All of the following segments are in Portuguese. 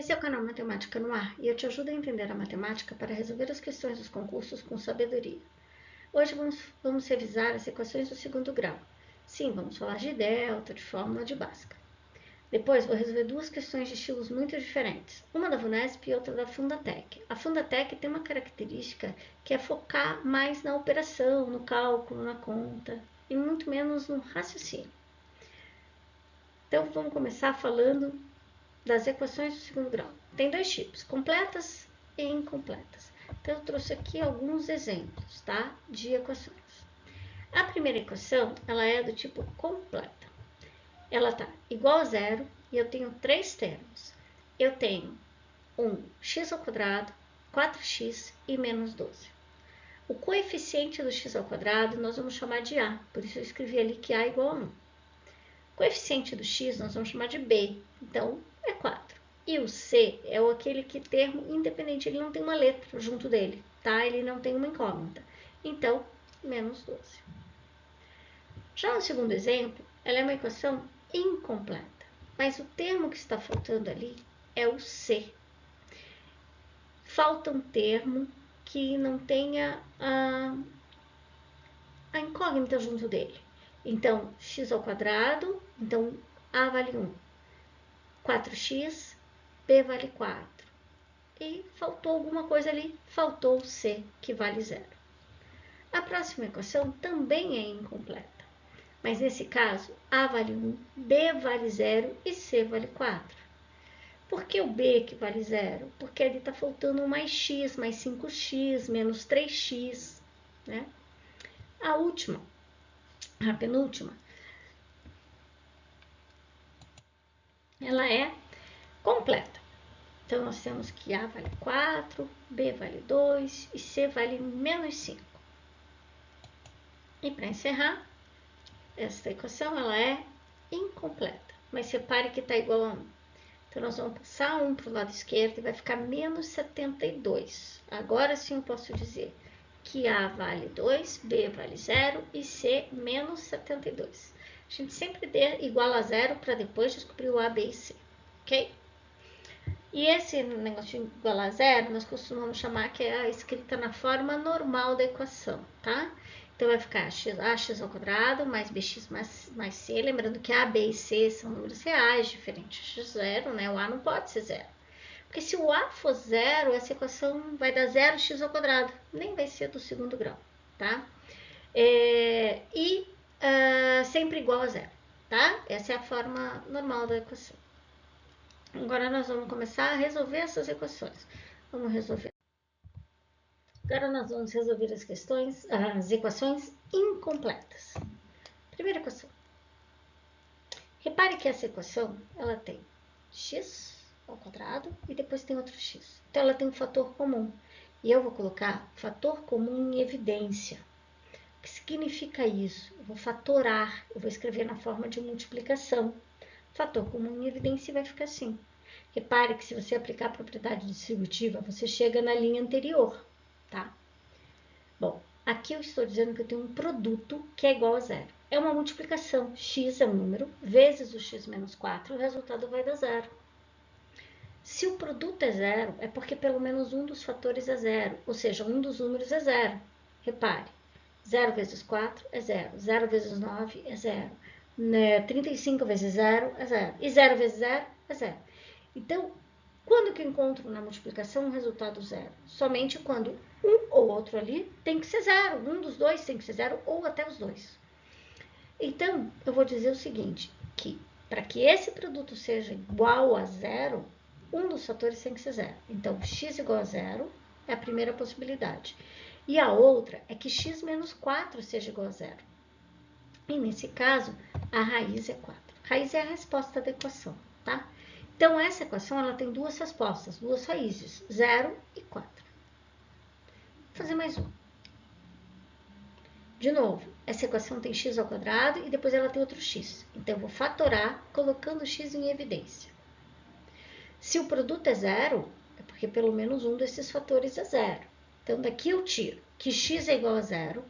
Esse é o canal Matemática no Ar e eu te ajudo a entender a matemática para resolver as questões dos concursos com sabedoria. Hoje vamos revisar as equações do segundo grau. Sim, vamos falar de delta, de fórmula de Bhaskara. Depois vou resolver duas questões de estilos muito diferentes, uma da VUNESP e outra da Fundatec. A Fundatec tem uma característica que é focar mais na operação, no cálculo, na conta e muito menos no raciocínio. Então vamos começar falando das equações do segundo grau. Tem dois tipos, completas e incompletas. Então, eu trouxe aqui alguns exemplos, tá? De equações. A primeira equação, ela é do tipo completa. Ela tá igual a zero e eu tenho três termos. Eu tenho um x ao quadrado, 4x e menos 12. O coeficiente do x ao quadrado nós vamos chamar de a, por isso eu escrevi ali que a é igual a 1. O coeficiente do x nós vamos chamar de b, então é 4. E o C é aquele que termo independente, ele não tem uma letra junto dele, tá? Ele não tem uma incógnita. Então, menos 12. Já no segundo exemplo, ela é uma equação incompleta, mas o termo que está faltando ali é o C. Falta um termo que não tenha a incógnita junto dele. Então, x ao quadrado, então a vale 1. 4x, b vale 4. E faltou alguma coisa ali, faltou o C, que vale 0. A próxima equação também é incompleta, mas nesse caso, A vale 1, B vale 0 e C vale 4. Por que o B que vale 0? Porque ali está faltando mais x, mais 5x, menos 3x, né? A última, a penúltima, ela é completa. Então, nós temos que A vale 4, B vale 2 e C vale menos 5. E para encerrar, esta equação ela é incompleta, mas repare que está igual a 1. Então, nós vamos passar 1 para o lado esquerdo e vai ficar menos 72. Agora sim eu posso dizer que A vale 2, B vale 0 e C menos 72. A gente sempre dê igual a 0 para depois descobrir o A, B e C, ok? E esse negócio de igual a 0, nós costumamos chamar que é a escrita na forma normal da equação, tá? Então, vai ficar ax ao quadrado mais bx mais c. Lembrando que a, b e c são números reais, diferentes de zero, né? O a não pode ser zero. Porque se o a for zero, essa equação vai dar 0x ao quadrado. Nem vai ser do segundo grau, tá? Sempre igual a zero, tá? Essa é a forma normal da equação. Agora, nós vamos começar a resolver essas equações. Vamos resolver. Agora nós vamos resolver as equações incompletas. Primeira equação. Repare que essa equação, ela tem x ao quadrado e depois tem outro x. Então, ela tem um fator comum. E eu vou colocar fator comum em evidência. O que significa isso? Eu vou fatorar, eu vou escrever na forma de multiplicação. Fator comum em evidência vai ficar assim. Repare que se você aplicar a propriedade distributiva, você chega na linha anterior, tá? Bom, aqui eu estou dizendo que eu tenho um produto que é igual a zero. É uma multiplicação. X é um número, vezes o x menos 4, o resultado vai dar zero. Se o produto é zero, é porque pelo menos um dos fatores é zero, ou seja, um dos números é zero. Repare, 0 vezes 4 é zero, 0 vezes 9 é zero, 35 vezes 0 é zero, e 0 vezes 0 é zero. Então, quando que eu encontro na multiplicação um resultado zero? Somente quando um ou outro ali tem que ser zero. Um dos dois tem que ser zero ou até os dois. Então, eu vou dizer o seguinte, que para que esse produto seja igual a zero, um dos fatores tem que ser zero. Então, x igual a zero é a primeira possibilidade. E a outra é que x menos 4 seja igual a zero. E nesse caso, a raiz é 4. Raiz é a resposta da equação, tá? Então, essa equação ela tem duas respostas, duas raízes, 0 e 4. Vou fazer mais uma. De novo, essa equação tem x ao quadrado e depois ela tem outro x. Então, eu vou fatorar colocando x em evidência. Se o produto é zero, é porque pelo menos um desses fatores é zero. Então, daqui eu tiro que x é igual a zero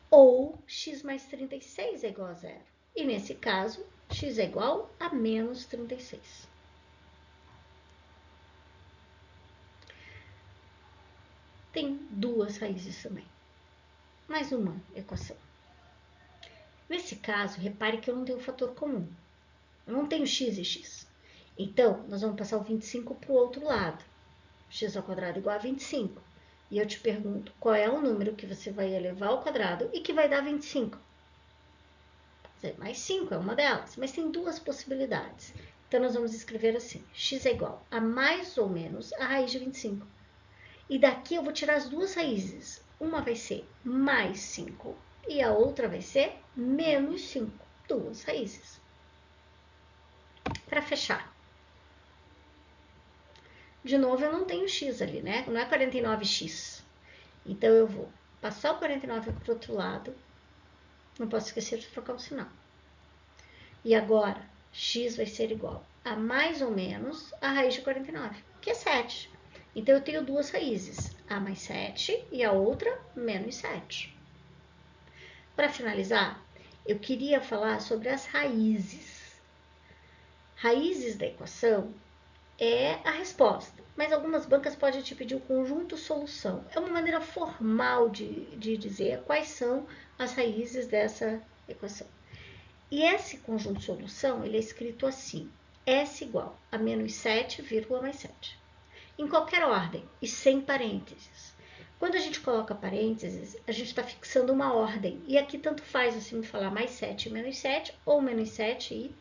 ou x mais 36 é igual a zero. E nesse caso, x é igual a menos 36. tem duas raízes também. Mais uma equação. Nesse caso, repare que eu não tenho fator comum. Eu não tenho x e x. Então, nós vamos passar o 25 para o outro lado. X ao quadrado igual a 25. E eu te pergunto, qual é o número que você vai elevar ao quadrado e que vai dar 25? Mais 5 é uma delas, mas tem duas possibilidades. Então, nós vamos escrever assim, x é igual a mais ou menos a raiz de 25. E daqui eu vou tirar as duas raízes. Uma vai ser mais 5 e a outra vai ser menos 5. Duas raízes. Para fechar. De novo, eu não tenho x ali, né? Não é 49x. Então, eu vou passar o 49 para o outro lado. Não posso esquecer de trocar o sinal. E agora, x vai ser igual a mais ou menos a raiz de 49, que é 7. Então, eu tenho duas raízes, a mais 7 e a outra menos 7. Para finalizar, eu queria falar sobre as raízes. Raízes da equação é a resposta, mas algumas bancas podem te pedir o conjunto solução. É uma maneira formal de dizer quais são as raízes dessa equação. E esse conjunto solução, ele é escrito assim, S igual a menos 7, mais 7. Em qualquer ordem e sem parênteses. Quando a gente coloca parênteses, a gente está fixando uma ordem. E aqui tanto faz assim falar mais 7 e menos 7, ou menos 7 e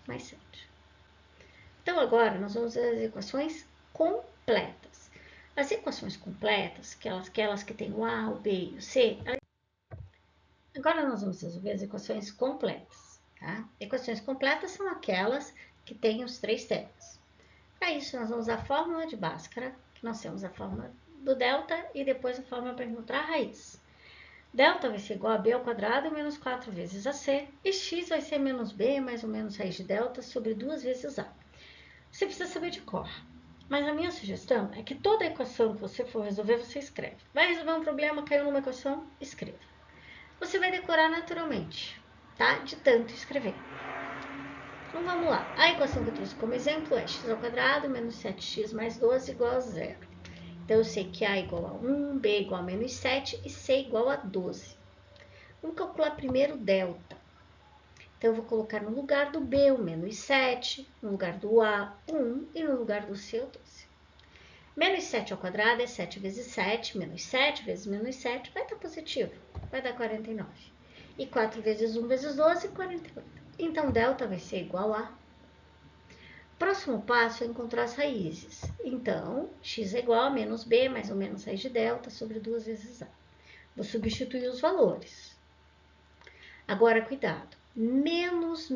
mais 7. Então, agora, nós vamos ver as equações completas. As equações completas, aquelas que têm o A, o B e o C, agora nós vamos resolver as equações completas. Tá? Equações completas são aquelas que têm os três termos. Para isso, nós vamos usar a fórmula de Bhaskara, que nós temos a fórmula do delta e depois a fórmula para encontrar a raiz. Delta vai ser igual a b ao quadrado menos 4 vezes ac, e x vai ser menos b mais ou menos raiz de delta sobre 2 vezes a. Você precisa saber de cor. Mas a minha sugestão é que toda equação que você for resolver, você escreve. Vai resolver um problema, caiu numa equação, escreva. Você vai decorar naturalmente, tá? De tanto escrever. Então, vamos lá. A equação que eu trouxe como exemplo é x ao quadrado menos 7x mais 12 igual a 0. Então, eu sei que a igual a 1, b igual a menos 7 e c igual a 12. Vamos calcular primeiro o delta. Então, eu vou colocar no lugar do b o menos 7, no lugar do a, 1 e no lugar do c o 12. Menos 7 ao quadrado é 7 vezes 7, menos 7 vezes menos 7, vai dar positivo, vai dar 49. E 4 vezes 1 vezes 12, 48. Então, delta vai ser igual a... Próximo passo é encontrar as raízes. Então, x é igual a menos b mais ou menos raiz de delta sobre 2 vezes a. Vou substituir os valores. Agora, cuidado. Menos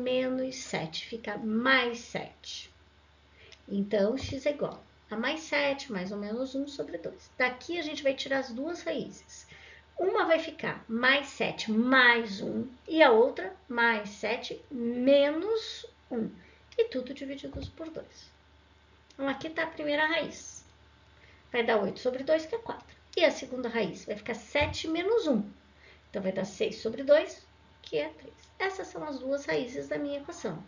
7 fica mais 7. Então, x é igual a mais 7 mais ou menos 1 sobre 2. Daqui a gente vai tirar as duas raízes. Uma vai ficar mais 7 mais 1 e a outra mais 7 menos 1. E tudo dividido por 2. Então, aqui está a primeira raiz. Vai dar 8 sobre 2, que é 4. E a segunda raiz vai ficar 7 menos 1. Então, vai dar 6 sobre 2, que é 3. Essas são as duas raízes da minha equação.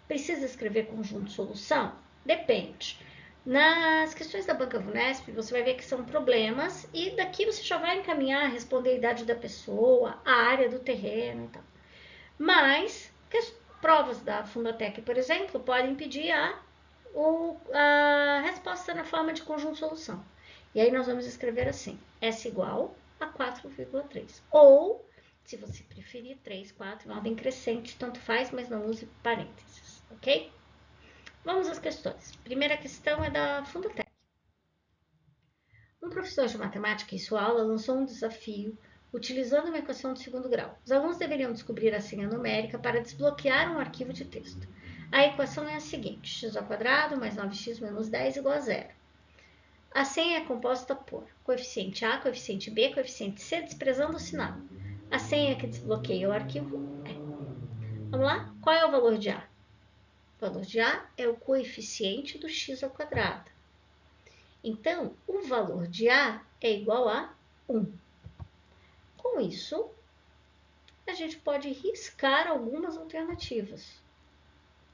Precisa escrever conjunto solução? Depende. Nas questões da banca VUNESP, você vai ver que são problemas e daqui você já vai encaminhar a responder a idade da pessoa, a área do terreno e tal. Mas, provas da Fundatec, por exemplo, podem pedir a resposta na forma de conjunto solução. E aí nós vamos escrever assim, S igual a 4,3. Ou, se você preferir, 3, 4, em ordem crescente, tanto faz, mas não use parênteses, ok? Vamos às questões. Primeira questão é da Fundatec. Um professor de matemática em sua aula lançou um desafio utilizando uma equação de segundo grau. Os alunos deveriam descobrir a senha numérica para desbloquear um arquivo de texto. A equação é a seguinte, x ao quadrado mais 9x menos 10 igual a 0. A senha é composta por coeficiente A, coeficiente B, coeficiente C, desprezando o sinal. A senha que desbloqueia o arquivo é... Vamos lá? Qual é o valor de A? O valor de A é o coeficiente do x ao quadrado. Então, o valor de A é igual a 1. Com isso, a gente pode riscar algumas alternativas,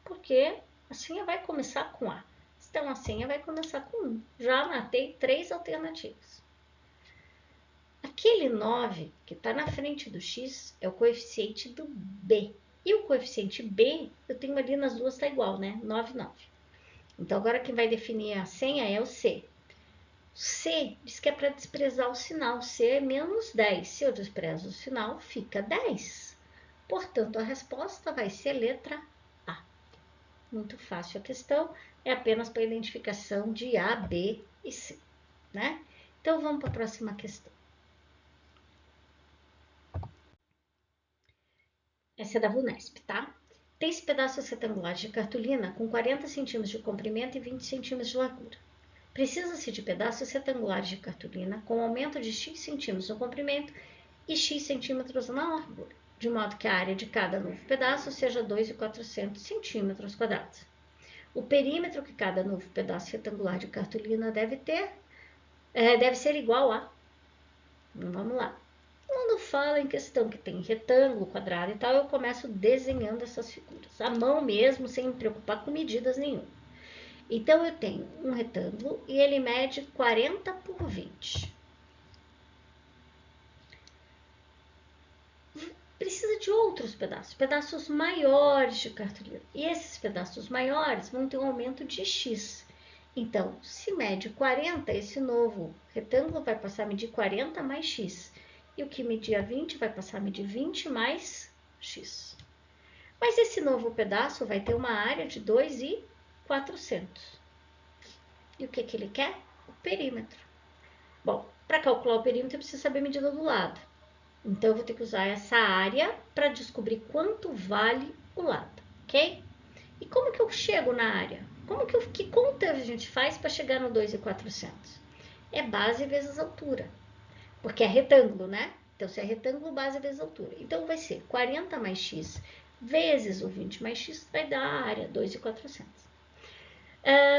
porque a senha vai começar com A. Então, a senha vai começar com 1. Já matei 3 alternativas. Aquele 9 que está na frente do x é o coeficiente do b. E o coeficiente b, eu tenho ali nas duas, está igual, né? 9, 9. Então, agora quem vai definir a senha é o C. C diz que é para desprezar o sinal. C é menos 10. Se eu desprezo o sinal, fica 10. Portanto, a resposta vai ser letra A. Muito fácil a questão. É apenas para identificação de A, B e C, né? Então, vamos para a próxima questão. Essa é da VUNESP, tá? Tem esse pedaços retangulares de cartolina com 40 centímetros de comprimento e 20 centímetros de largura. Precisa-se de pedaços retangulares de cartolina com aumento de x centímetros no comprimento e x centímetros na largura, de modo que a área de cada novo pedaço seja 2.400 centímetros quadrados. O perímetro que cada novo pedaço retangular de cartolina deve ser igual a... Vamos lá. Quando fala em questão que tem retângulo, quadrado e tal, eu começo desenhando essas figuras, à mão mesmo, sem me preocupar com medidas nenhuma. Então, eu tenho um retângulo e ele mede 40 por 20. Precisa de outros pedaços, pedaços maiores de cartolina. E esses pedaços maiores vão ter um aumento de x. Então, se mede 40, esse novo retângulo vai passar a medir 40 mais x. E o que media 20 vai passar a medir 20 mais x. Mas esse novo pedaço vai ter uma área de 2.400. E o que ele quer? O perímetro. Bom, para calcular o perímetro, eu preciso saber a medida do lado. Então, eu vou ter que usar essa área para descobrir quanto vale o lado, ok? E como que eu chego na área? Que conta a gente faz para chegar no 2.400? É base vezes altura, porque é retângulo, né? Então, se é retângulo, base vezes altura. Então, vai ser 40 mais x vezes o 20 mais x, vai dar a área, 2.400.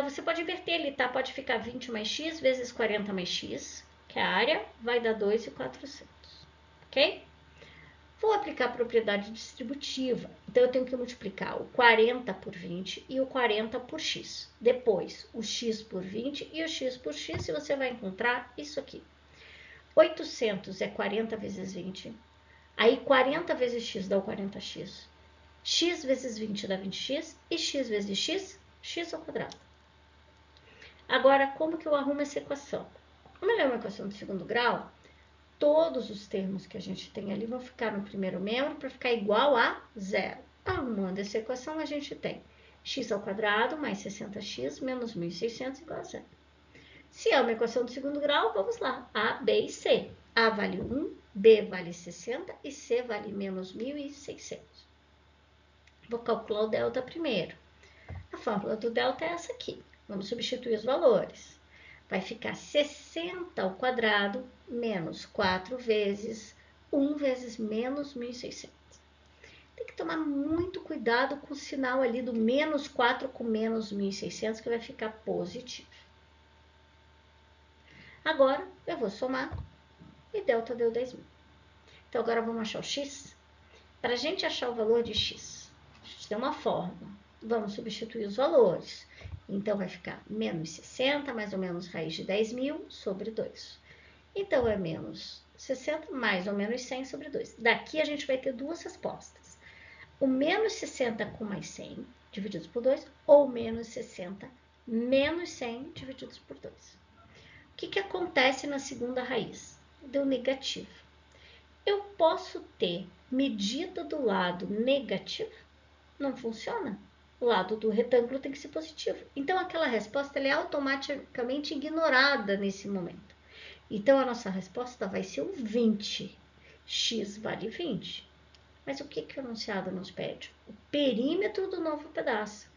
Você pode inverter ele, tá? Pode ficar 20 mais x vezes 40 mais x, que a área vai dar 2.400, ok? Vou aplicar a propriedade distributiva. Então, eu tenho que multiplicar o 40 por 20 e o 40 por x. Depois, o x por 20 e o x por x, e você vai encontrar isso aqui. 800 é 40 vezes 20. Aí, 40 vezes x dá o 40x. X vezes 20 dá 20x. E x vezes x, x ao quadrado. Agora, como que eu arrumo essa equação? Como ela é uma equação de segundo grau, todos os termos que a gente tem ali vão ficar no primeiro membro para ficar igual a zero. Arrumando essa equação, a gente tem x ao quadrado mais 60x menos 1.600 igual a zero. Se é uma equação de segundo grau, vamos lá. A, B e C. A vale 1, B vale 60 e C vale menos 1.600. Vou calcular o delta primeiro. A fórmula do delta é essa aqui. Vamos substituir os valores. Vai ficar 60 ao quadrado menos 4 vezes 1 vezes menos 1.600. Tem que tomar muito cuidado com o sinal ali do menos 4 com menos 1.600, que vai ficar positivo. Agora, eu vou somar e delta deu 10.000. Então, agora vamos achar o x. Para a gente achar o valor de x, a gente tem uma fórmula. Vamos substituir os valores. Então, vai ficar menos 60 mais ou menos raiz de 10.000 sobre 2. Então, é menos 60 mais ou menos 100 sobre 2. Daqui a gente vai ter duas respostas. O menos 60 com mais 100 divididos por 2 ou menos 60 menos 100 divididos por 2. O que acontece na segunda raiz? Deu negativo. Eu posso ter medida do lado negativo? Não funciona. O lado do retângulo tem que ser positivo. Então, aquela resposta ela é automaticamente ignorada nesse momento. Então, a nossa resposta vai ser o 20. X vale 20. Mas o que o enunciado nos pede? O perímetro do novo pedaço.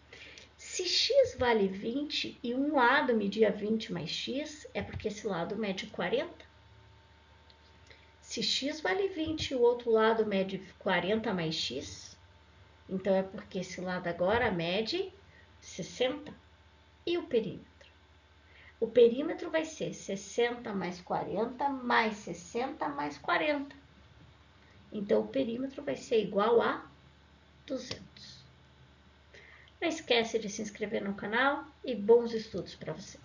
Se x vale 20 e um lado media 20 mais x, é porque esse lado mede 40. Se x vale 20 e o outro lado mede 40 mais x, então é porque esse lado agora mede 60. E o perímetro? O perímetro vai ser 60 mais 40 mais 60 mais 40. Então, o perímetro vai ser igual a 200. Não esquece de se inscrever no canal e bons estudos para você.